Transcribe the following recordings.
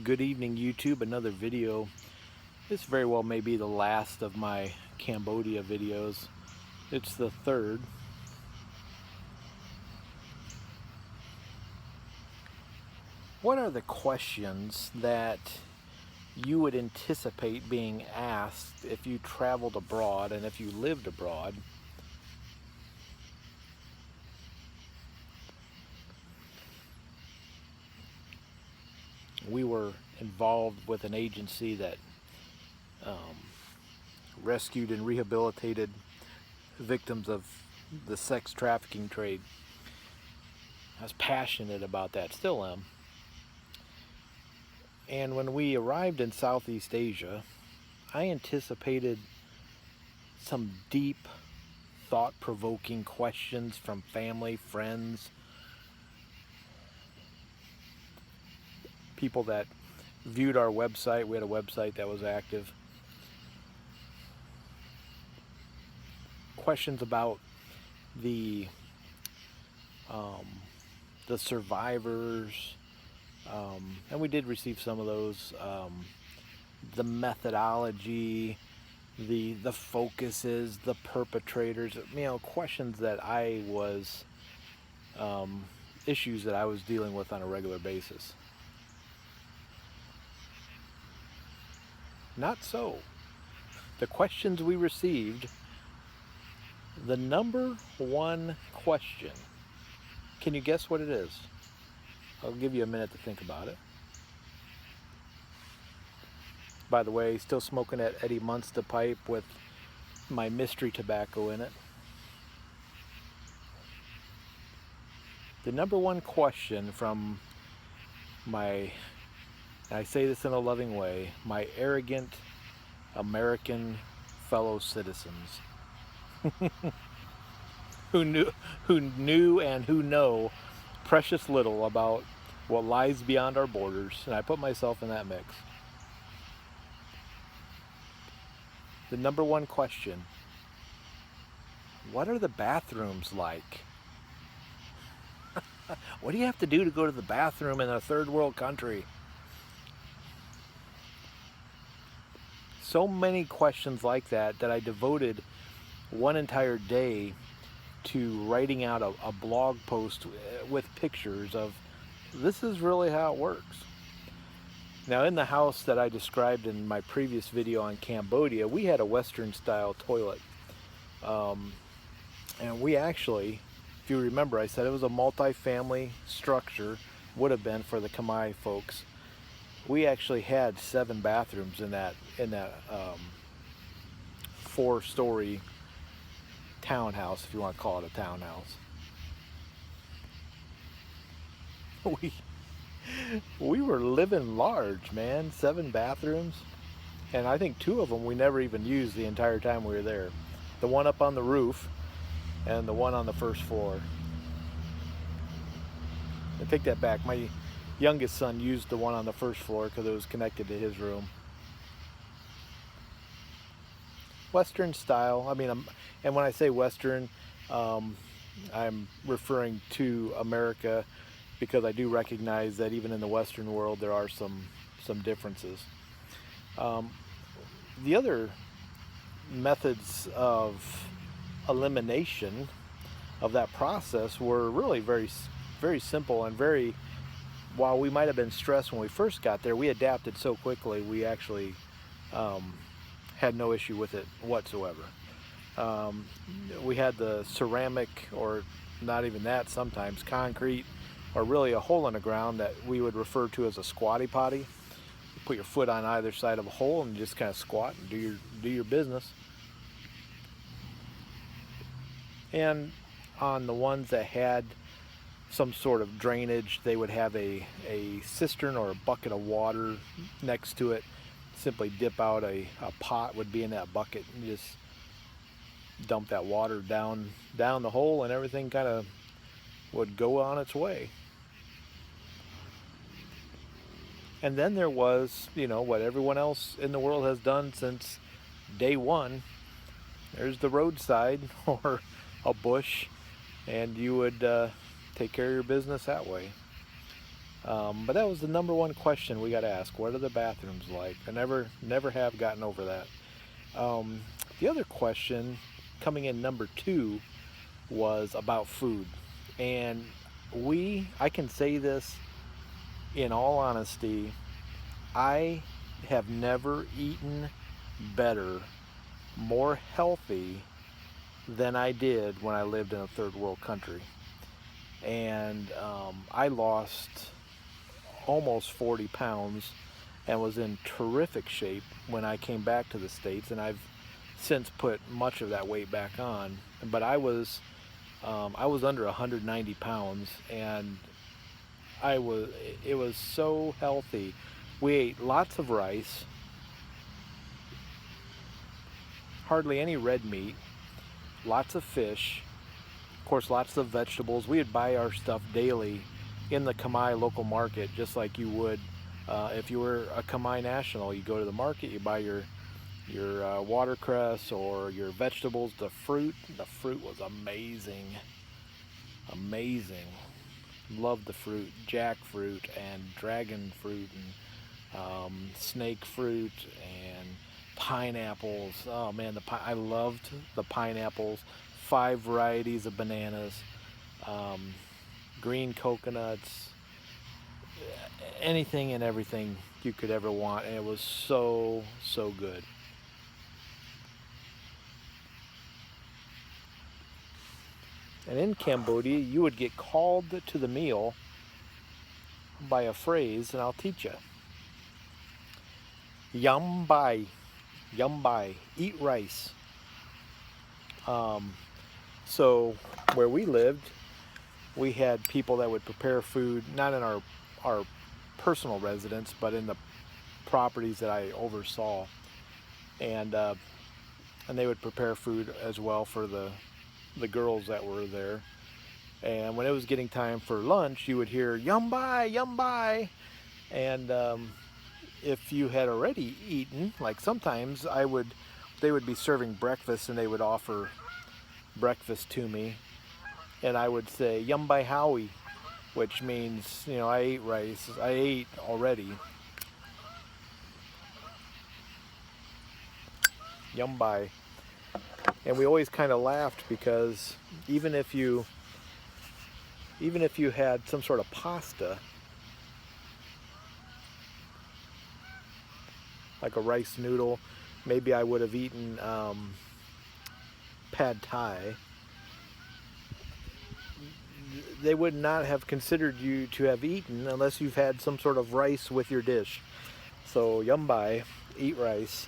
Good evening, YouTube. Another video. This very well may be the last of my Cambodia videos. It's the third. What are the questions that you would anticipate being asked if you traveled abroad and if you lived abroad? We were involved with an agency that rescued and rehabilitated victims of the sex trafficking trade. I was passionate about that, still am. And when we arrived in Southeast Asia, I anticipated some deep, thought-provoking questions from family, friends, people that viewed our website. We had a website that was active. Questions about the survivors, and we did receive some of those. The methodology, the focuses, the perpetrators. Questions that I was, issues that I was dealing with on a regular basis. Not so. The questions we received, the number one question, can you guess what it is? I'll give you a minute to think about it. By the way, still smoking that Eddie Munster pipe with my mystery tobacco in it. The number one question from my, and I say this in a loving way, my arrogant American fellow citizens who knew and who know precious little about what lies beyond our borders, and I put myself in that mix. The number one question: what are the bathrooms like? What do you have to do to go to the bathroom in a third world country? So many questions like that I devoted one entire day to writing out a blog post with pictures of this is really how it works. Now, in the house that I described in my previous video on Cambodia, we had a Western style toilet. And we actually, if you remember, I said it was a multi-family structure, would have been for the Khmer folks. We actually had 7 bathrooms in that 4-story townhouse, if you want to call it a townhouse. We were living large, man. 7 bathrooms, and I think 2 of them we never even used the entire time we were there. The one up on the roof and the one on the first floor. I take that back. My youngest son used the one on the first floor because it was connected to his room. Western style. I mean, and when I say Western, I'm referring to America, because I do recognize that even in the Western world there are some differences. The other methods of elimination of that process were really very, very simple, and while we might have been stressed when we first got there, we adapted so quickly. We actually had no issue with it whatsoever. We had the ceramic, or not even that, sometimes concrete, or really a hole in the ground that we would refer to as a squatty potty. You put your foot on either side of a hole and you just kind of squat and do your business. And on the ones that had some sort of drainage, they would have a cistern or a bucket of water next to it. Simply dip out a pot would be in that bucket, and just dump that water down the hole, and everything kind of would go on its way. And then there was, what everyone else in the world has done since day one. There's the roadside or a bush, and you would take care of your business that way. But that was the number one question we got asked. What are the bathrooms like? I never have gotten over that. The other question coming in number two was about food. And I can say this in all honesty, I have never eaten better, more healthy than I did when I lived in a third world country. And I lost almost 40 pounds and was in terrific shape when I came back to the States, and I've since put much of that weight back on. But I was under 190 pounds, and it was so healthy. We ate lots of rice, hardly any red meat, lots of fish, of course lots of vegetables. We would buy our stuff daily in the Kamai local market, just like you would if you were a Kamai national. You go to the market, you buy your watercress or your vegetables. The fruit was amazing. Loved the fruit, jackfruit and dragon fruit and snake fruit and pineapples. Oh man, I loved the pineapples. 5 varieties of bananas, green coconuts, anything and everything you could ever want, and it was so good. And in Cambodia, you would get called to the meal by a phrase, and I'll teach you. Yum bai, eat rice. So where we lived, we had people that would prepare food, not in our personal residence, but in the properties that I oversaw, and they would prepare food as well for the girls that were there. And when it was getting time for lunch, you would hear yum bai, and if you had already eaten, like sometimes they would be serving breakfast and they would offer breakfast to me, and I would say yum bai howie, which means, I ate rice, I ate already. Yum bai. And we always kind of laughed because even if you had some sort of pasta, like a rice noodle, maybe I would have eaten pad thai, they would not have considered you to have eaten unless you've had some sort of rice with your dish. So yum bai, eat rice.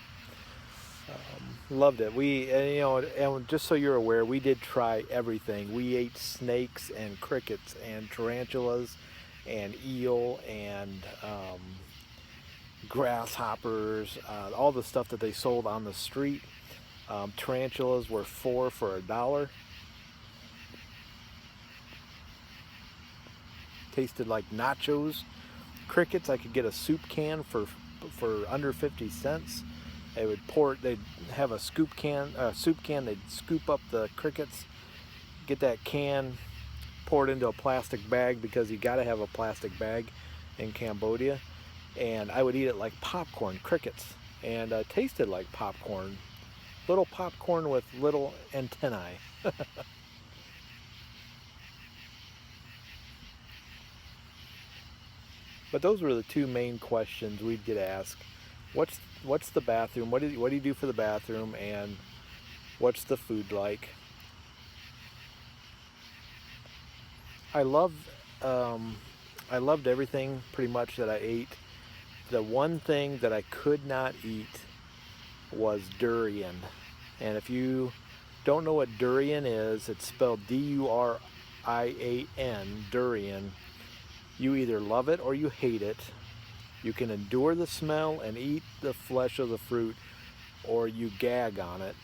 Loved it. And just so you're aware, we did try everything. We ate snakes and crickets and tarantulas and eel and grasshoppers, all the stuff that they sold on the street. Tarantulas were 4 for $1. Tasted like nachos. Crickets, I could get a soup can for under 50 cents. They'd have a soup can, they'd scoop up the crickets, get that can, pour it into a plastic bag, because you gotta have a plastic bag in Cambodia, and I would eat it like popcorn, crickets, and tasted like popcorn, little popcorn with little antennae. But those were the two main questions we'd get asked. What's the bathroom? What do you do for the bathroom? And what's the food like? I loved everything pretty much that I ate. The one thing that I could not eat was durian. And if you don't know what durian is, it's spelled Durian, durian. You either love it or you hate it. You can endure the smell and eat the flesh of the fruit, or you gag on it.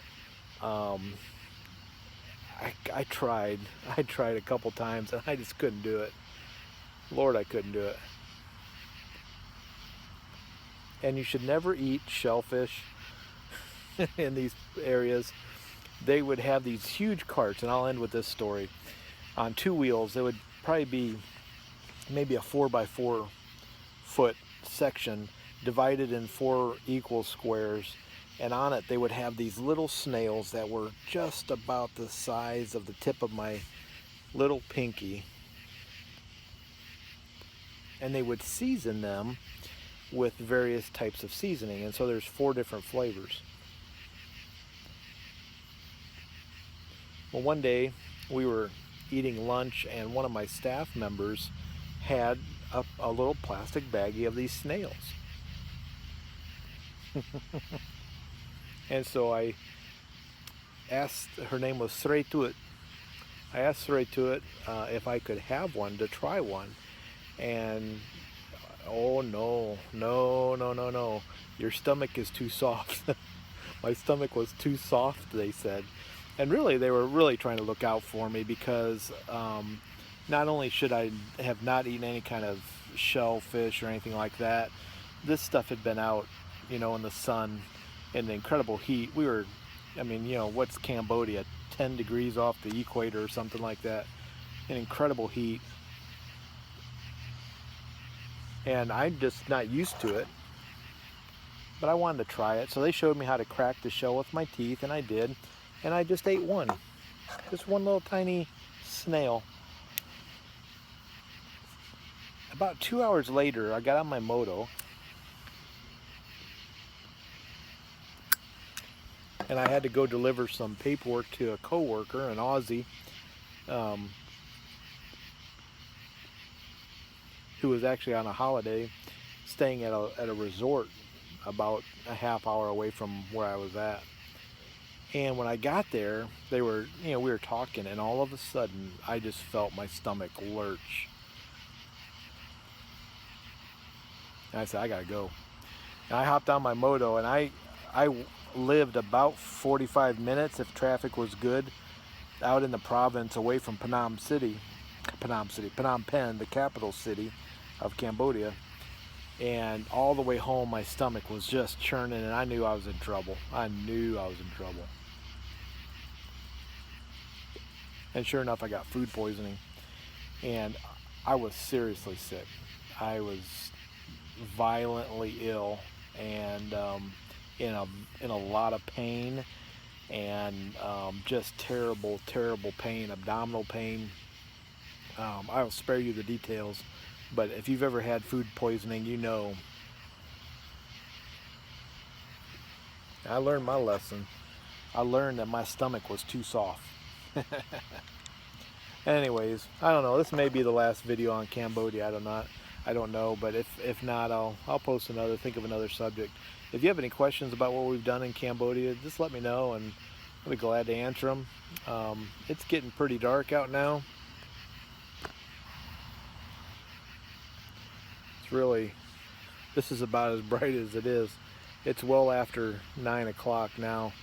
I tried a couple times and I just couldn't do it. Lord, I couldn't do it. And you should never eat shellfish in these areas. They would have these huge carts, and I'll end with this story. On 2 wheels, they would probably be maybe a 4 by 4 foot section divided in 4 equal squares, and on it they would have these little snails that were just about the size of the tip of my little pinky, and they would season them with various types of seasoning, and so there's 4 different flavors. Well, one day we were eating lunch, and one of my staff members had a little plastic baggie of these snails. And so I asked, her name was Sretuit. I asked Sretuit if I could have one to try one. And oh no, no, no, no, no. Your stomach is too soft. My stomach was too soft, they said. And really, they were really trying to look out for me, because not only should I have not eaten any kind of shellfish or anything like that, this stuff had been out, in the sun in the incredible heat. We were, what's Cambodia, 10 degrees off the equator or something like that, in incredible heat. And I'm just not used to it, but I wanted to try it. So they showed me how to crack the shell with my teeth, and I did. And I just ate one. Just one little tiny snail. About 2 hours later, I got on my moto, and I had to go deliver some paperwork to a coworker, an Aussie, who was actually on a holiday, staying at a resort about a half hour away from where I was at. And when I got there, we were talking, and all of a sudden, I just felt my stomach lurch. And I said, I gotta go. And I hopped on my moto, and I lived about 45 minutes, if traffic was good, out in the province away from Phnom Penh, the capital city of Cambodia. And all the way home, my stomach was just churning, and I knew I was in trouble. I knew I was in trouble. And sure enough, I got food poisoning, and I was seriously sick. I was violently ill, and in a lot of pain, and just terrible pain, abdominal pain. I'll spare you the details, but if you've ever had food poisoning, you know. I learned my lesson. I learned that my stomach was too soft. Anyways, I don't know. This may be the last video on Cambodia. I don't know. But if not, I'll post another. Think of another subject. If you have any questions about what we've done in Cambodia, just let me know, and I'll be glad to answer them. It's getting pretty dark out now. This is about as bright as it is. It's well after 9 o'clock now,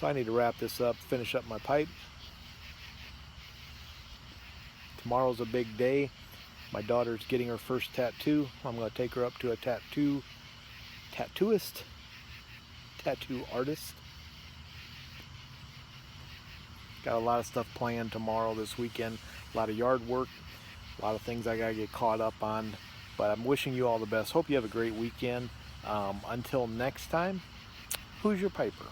so I need to wrap this up, finish up my pipe. Tomorrow's a big day. My daughter's getting her first tattoo. I'm going to take her up to a tattoo artist. Got a lot of stuff planned tomorrow, this weekend. A lot of yard work, a lot of things I got to get caught up on. But I'm wishing you all the best. Hope you have a great weekend. Until next time, who's your piper?